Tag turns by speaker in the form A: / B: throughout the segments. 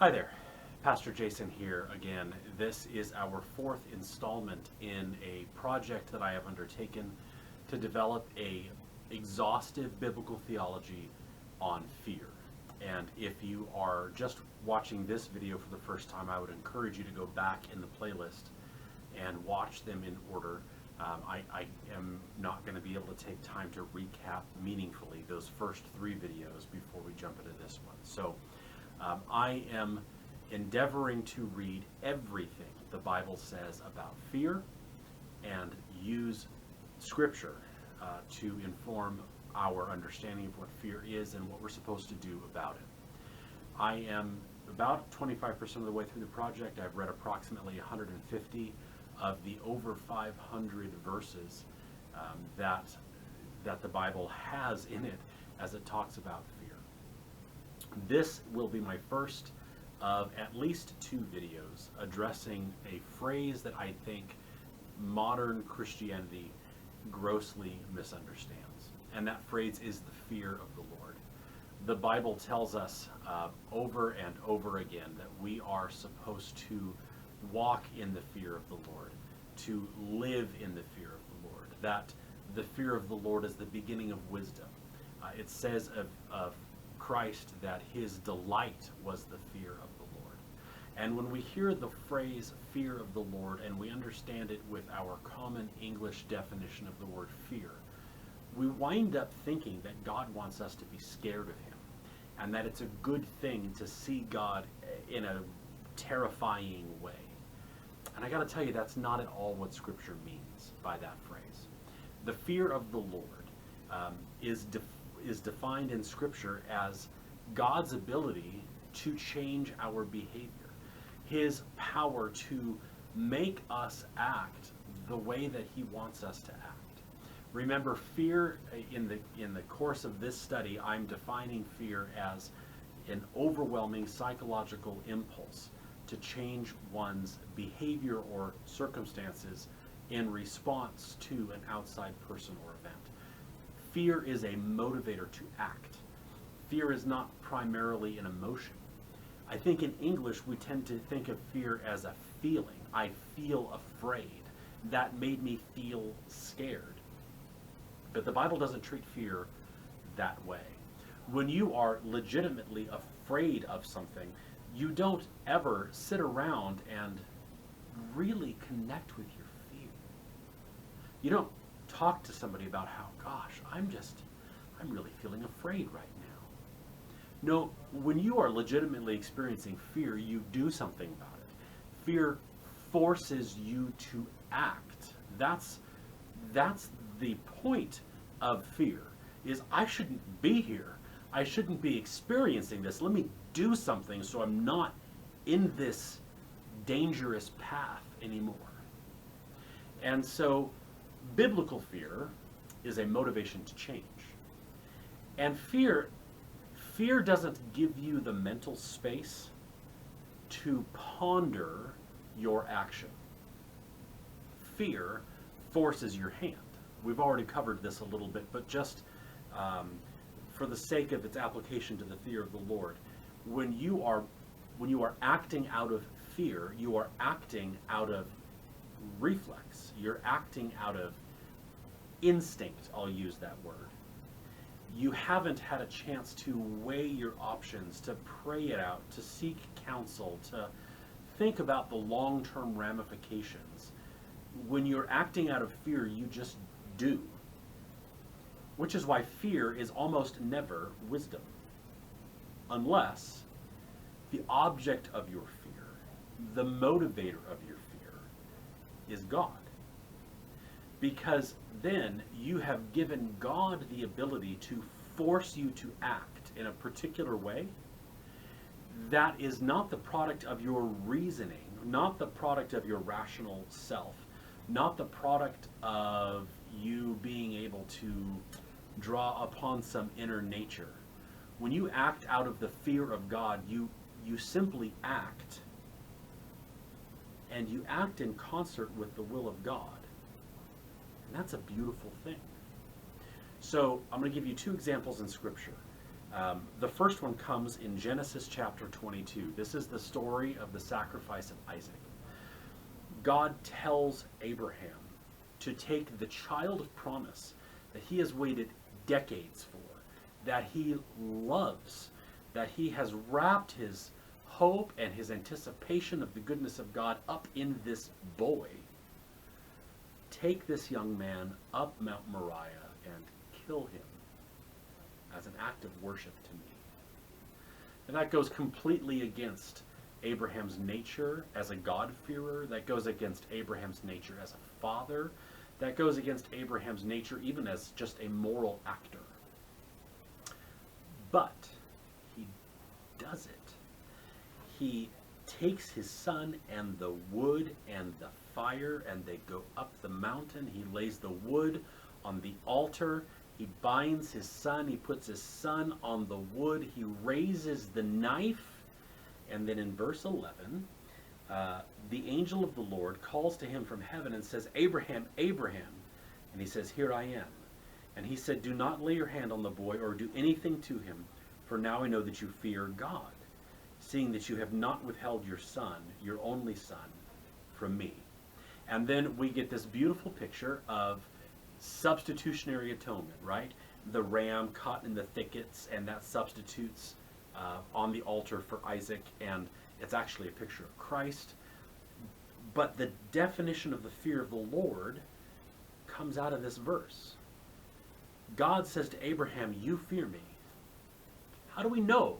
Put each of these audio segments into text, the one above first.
A: Hi there, Pastor Jason here again. This is our fourth installment in a project that I have undertaken to develop a exhaustive biblical theology on fear. And if you are just watching this video for the first time, I would encourage you to go back in the playlist and watch them in order. I am not going to be able to take time to recap meaningfully those first three videos before we jump into this one. So I am endeavoring to read everything the Bible says about fear and use Scripture to inform our understanding of what fear is and what we're supposed to do about it. I am about 25% of the way through the project. I've read approximately 150 of the over 500 verses that the Bible has in it as it talks about fear. This will be my first of at least two videos addressing a phrase that I think modern Christianity grossly misunderstands. And that phrase is the fear of the Lord. The Bible tells us over and over again that we are supposed to walk in the fear of the Lord, to live in the fear of the Lord, that the fear of the Lord is the beginning of wisdom. It says of Christ that his delight was the fear of the Lord. And when we hear the phrase fear of the Lord and we understand it with our common English definition of the word fear, we wind up thinking that God wants us to be scared of him and that it's a good thing to see God in a terrifying way. And I got to tell you, that's not at all what Scripture means by that phrase. The fear of the Lord is defined in Scripture as God's ability to change our behavior, his power to make us act the way that he wants us to act. Remember, fear, in the course of this study, I'm defining fear as an overwhelming psychological impulse to change one's behavior or circumstances in response to an outside person or event. Fear is a motivator to act. Fear is not primarily an emotion. I think in English we tend to think of fear as a feeling. I feel afraid. That made me feel scared. But the Bible doesn't treat fear that way. When you are legitimately afraid of something, you don't ever sit around and really connect with your fear. You don't talk to somebody about how, gosh, I'm really feeling afraid right now. No, when you are legitimately experiencing fear, you do something about it. Fear forces you to act. That's the point of fear, is I shouldn't be here. I shouldn't be experiencing this. Let me do something so I'm not in this dangerous path anymore. And so biblical fear is a motivation to change. And fear doesn't give you the mental space to ponder your action. Fear forces your hand. We've already covered this a little bit, but just for the sake of its application to the fear of the Lord, when you are acting out of fear, you are acting out of reflex. You're acting out of instinct, I'll use that word. You haven't had a chance to weigh your options, to pray it out, to seek counsel, to think about the long-term ramifications. When you're acting out of fear, you just do. Which is why fear is almost never wisdom, unless the object of your fear, the motivator of your fear, is God. Because then you have given God the ability to force you to act in a particular way that is not the product of your reasoning, not the product of your rational self, not the product of you being able to draw upon some inner nature. When you act out of the fear of God, you simply act, and you act in concert with the will of God. And that's a beautiful thing. So I'm going to give you two examples in Scripture The first one comes in Genesis chapter 22. This is the story of the sacrifice of Isaac. God tells Abraham to take the child of promise that he has waited decades for, that he loves, that he has wrapped his hope and his anticipation of the goodness of God up in this boy. Take this young man up Mount Moriah and kill him as an act of worship to me. And that goes completely against Abraham's nature as a God-fearer. That goes against Abraham's nature as a father. That goes against Abraham's nature even as just a moral actor. But he does it. He takes his son and the wood and the fire, and they go up the mountain. He lays the wood on the altar. He binds his son. He puts his son on the wood. He raises the knife. And then in verse 11, the angel of the Lord calls to him from heaven and says, Abraham, Abraham. And he says, here I am. And he said, do not lay your hand on the boy or do anything to him, for now I know that you fear God, seeing that you have not withheld your son, your only son, from me. And then we get this beautiful picture of substitutionary atonement, right? The ram caught in the thickets, and that substitutes on the altar for Isaac, and it's actually a picture of Christ. But the definition of the fear of the Lord comes out of this verse. God says to Abraham, you fear me. How do we know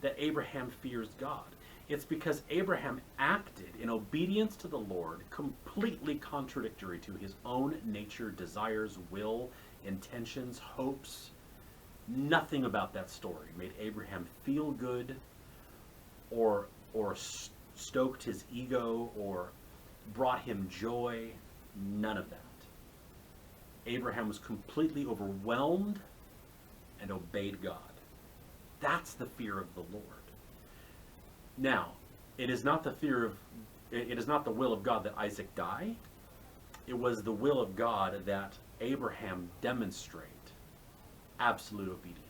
A: that Abraham fears God? It's because Abraham acted in obedience to the Lord, completely contradictory to his own nature, desires, will, intentions, hopes. Nothing about that story made Abraham feel good or stoked his ego or brought him joy. None of that. Abraham was completely overwhelmed and obeyed God. That's the fear of the Lord. Now, it is not the will of God that Isaac die. It was the will of God that Abraham demonstrate absolute obedience.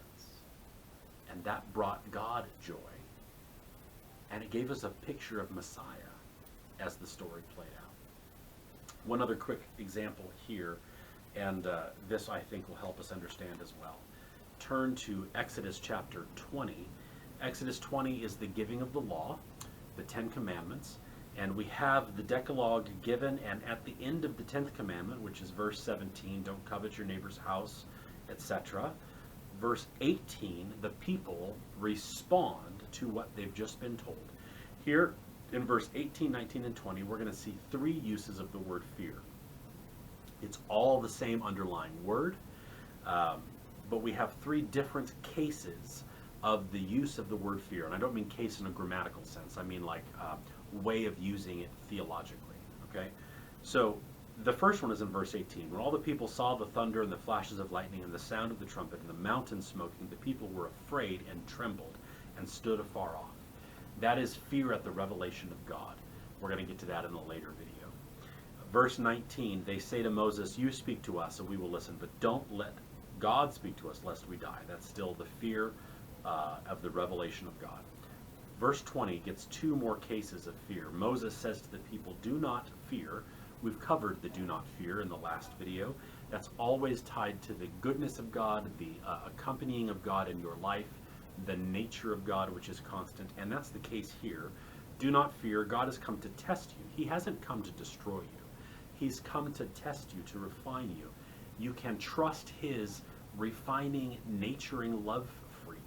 A: And that brought God joy. And it gave us a picture of Messiah as the story played out. One other quick example here, and this I think will help us understand as well. Turn to Exodus chapter 20. Exodus 20 is the giving of the law, the 10 Commandments, and we have the Decalogue given, and at the end of the 10th commandment, which is verse 17, don't covet your neighbor's house, etc. Verse 18, the people respond to what they've just been told. Here in verse 18, 19, and 20, we're going to see three uses of the word fear. It's all the same underlying word, but we have three different cases of the use of the word fear. And I don't mean case in a grammatical sense. I mean like way of using it theologically. Okay? So the first one is in verse 18. When all the people saw the thunder and the flashes of lightning and the sound of the trumpet and the mountain smoking, the people were afraid and trembled and stood afar off. That is fear at the revelation of God. We're going to get to that in a later video. Verse 19, they say to Moses, you speak to us and we will listen, but don't let God speak to us lest we die. That's still the fear of the revelation of God. Verse 20 gets two more cases of fear. Moses says to the people, do not fear. We've covered the do not fear in the last video. That's always tied to the goodness of God, the accompanying of God in your life, the nature of God, which is constant. And that's the case here. Do not fear. God has come to test you. He hasn't come to destroy you. He's come to test you, to refine you. You can trust his refining, naturing love for you.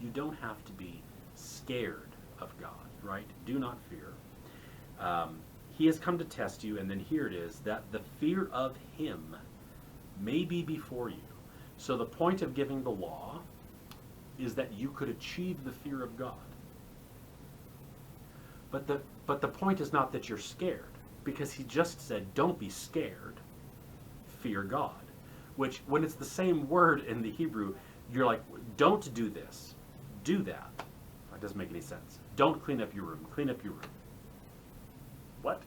A: You don't have to be scared of God, right? Do not fear. He has come to test you, and then here it is, that the fear of him may be before you. So the point of giving the law is that you could achieve the fear of God. But the point is not that you're scared, because he just said, don't be scared, fear God. Which, when it's the same word in the Hebrew, you're like, don't do this, do that. That doesn't make any sense. Don't clean up your room, clean up your room. What?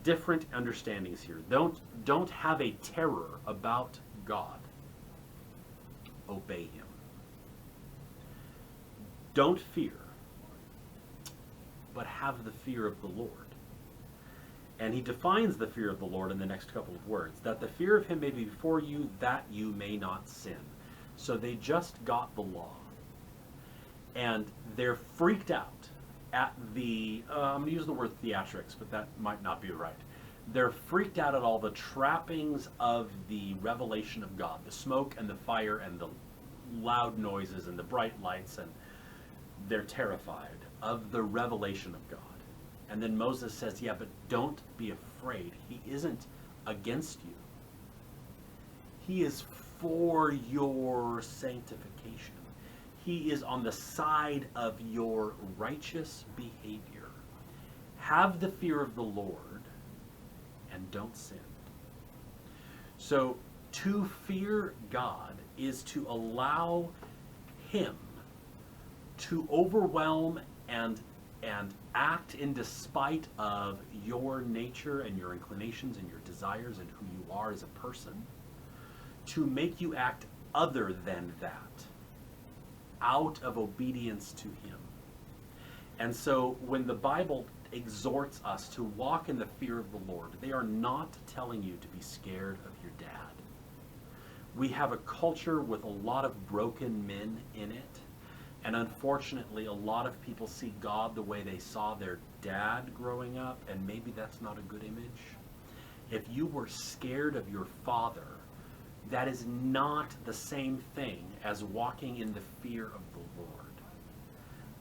A: Different understandings here. Don't have a terror about God. Obey him. don't fear, but have the fear of the Lord. And he defines the fear of the Lord in the next couple of words, that the fear of him may be before you, that you may not sin. So they just got the law. And they're freaked out at the, I'm going to use the word theatrics, but that might not be right. They're freaked out at all the trappings of the revelation of God, the smoke and the fire and the loud noises and the bright lights, and they're terrified of the revelation of God. And then Moses says, yeah, but don't be afraid. He isn't against you. He is for your sanctification. He is on the side of your righteous behavior. Have the fear of the Lord and don't sin. So to fear God is to allow him to overwhelm and act in despite of your nature and your inclinations and your desires and who you are as a person, to make you act other than that, out of obedience to him. And so when the Bible exhorts us to walk in the fear of the Lord, they are not telling you to be scared of your dad. We have a culture with a lot of broken men in it. And unfortunately, a lot of people see God the way they saw their dad growing up, and maybe that's not a good image. If you were scared of your father, that is not the same thing as walking in the fear of the Lord.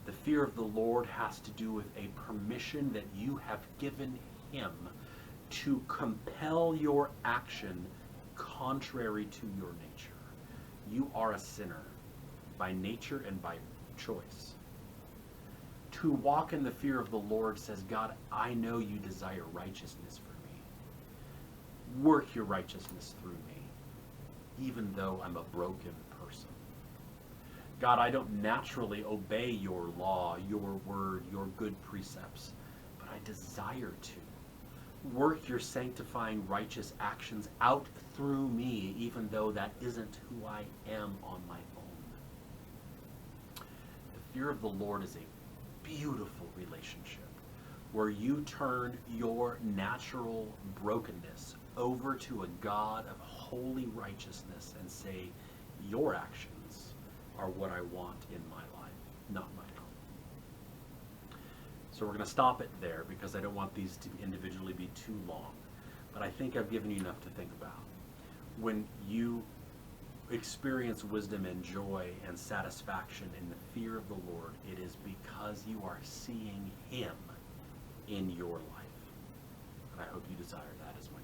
A: The fear of the Lord has to do with a permission that you have given him to compel your action contrary to your nature. You are a sinner by nature and by choice. To walk in the fear of the Lord says, God, I know you desire righteousness for me. Work your righteousness through me, even though I'm a broken person. God, I don't naturally obey your law, your word, your good precepts, but I desire to. Work your sanctifying righteous actions out through me, even though that isn't who I am on my own. The fear of the Lord is a beautiful relationship where you turn your natural brokenness over to a God of holy righteousness and say, your actions are what I want in my life, not my own. So we're going to stop it there because I don't want these to individually be too long. But I think I've given you enough to think about. When you experience wisdom and joy and satisfaction in the fear of the Lord, it is because you are seeing him in your life. And I hope you desire that as well.